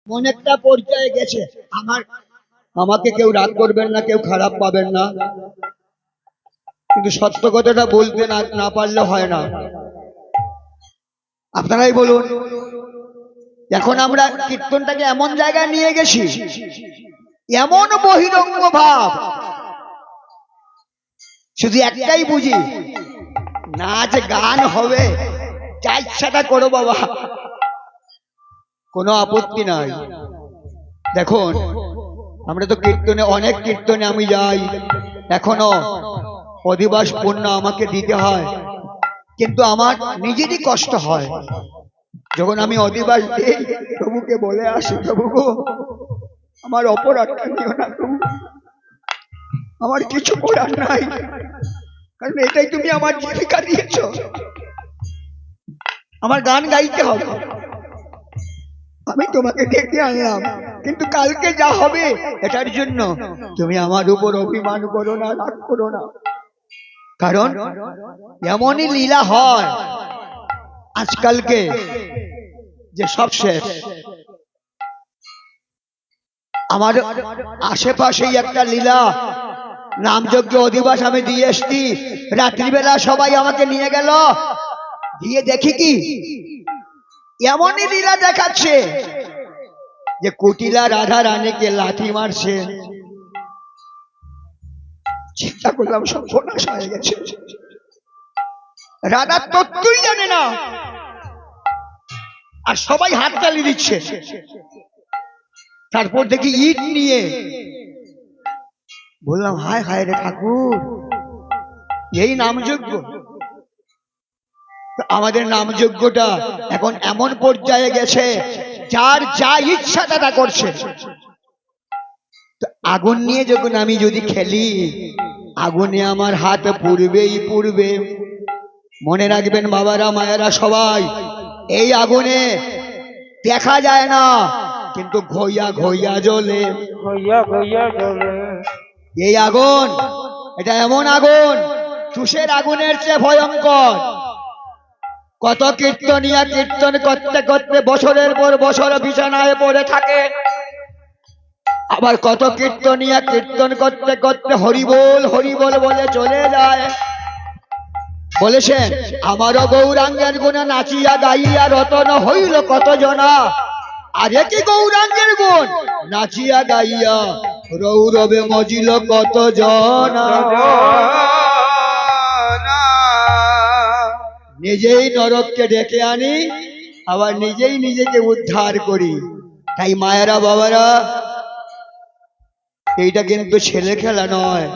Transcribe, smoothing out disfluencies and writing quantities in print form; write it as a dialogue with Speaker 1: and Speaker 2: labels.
Speaker 1: মন একটা পর্যায়ে গেছে। আমাকে কেউ রাগ করবেন না, কেউ খারাপ পাবেন না, কিন্তু সত্য কথাটা বলতে না না পারলে হয় না। আপনারাই বলুন, এখন আমরা কীর্তনটাকে এমন জায়গায় নিয়ে গেছি, এমন বহিরঙ্গ ভাব, শুধু একটাই বুঝি, নাচ গান হবে, যা ইচ্ছাটা করো বাবা, কোনো আপত্তি নাই। দেখুন, আমরা তো কীর্তনে, অনেক কীর্তনে আমি যাই, এখনো অধিবাস পূর্ণ আমাকে দিতে হয়, কিন্তু আমার নিজেরই কষ্ট হয় যখন আমি অধিবাস দিই, প্রভুকে বলে আসি, প্রভু গো, আমার অপরাধটা নিও না প্রভু, আমার কিছু করার নাই, কারণ এটাই তুমি আমার জীবিকা দিয়েছ, আমার গান গাইতে হবে, আমি তোমাকে ডেকে আনলাম, কিন্তু কালকে যা হবে এটার জন্য তুমি আমার উপর অভিমান করো না, রাগ করো না, কারণ এমনই লীলা হয় আজকালকে যে সব শেষ। আমার আশেপাশেই একটা লীলা, নামযজ্ঞ অধিবাস আমি দিয়ে এসছি, রাত্রিবেলা সবাই আমাকে নিয়ে গেল, দিয়ে দেখি কি এমনই লীলা দেখাচ্ছে যে কুটিলা রাধা রানীকে লাথি মারছে। চিন্তা করলাম সর্বনাশ হয়ে গেছে, রাধা তত্ত্বই জানে না, আর সবাই হাততালি দিচ্ছে। তারপর দেখি ইট নিয়ে, বললাম হায় হায় রে ঠাকুর, এই নামযজ্ঞ? আমাদের নামযজ্ঞটা এখন এমন পর্যায়ে গেছে, যার যা ইচ্ছা তা করছে। আগুন নিয়ে যখন আমি যদি খেলি, আগুনে আমার হাত পুড়বেই পুড়বে। মনে রাখবেন বাবারা, মায়েরা সবাই, এই আগুনে দেখা যায় না, কিন্তু ঘইয়া ঘইয়া জ্বলে, ঘইয়া ঘইয়া জ্বলে। এই আগুন, এটা এমন আগুন, তুষের আগুনের চেয়ে ভয়ঙ্কর। কত কীর্তনিয়া কীর্তন করতে করতে বছরের পর বছর বিছানায় পড়ে থাকে, আবার কত কীর্তনিয়া কীর্তন করতে করতে হরিবোল হরিবোল বলে চলে যায়। বলেছেন, আমারও গৌরাঙ্গের গুণে নাচিয়া গাইয়া রতন হইল কত জনা, আর কি গৌরাঙ্গের গুণ নাচিয়া গাইয়া রৌরবে মজিল কত জনা। নিজেই নরককে ডেকে আনি, আবার নিজেই নিজেকে উদ্ধার করি। তাই মায়েরা বাবারা, এইটা কিন্তু ছেলে খেলা নয়।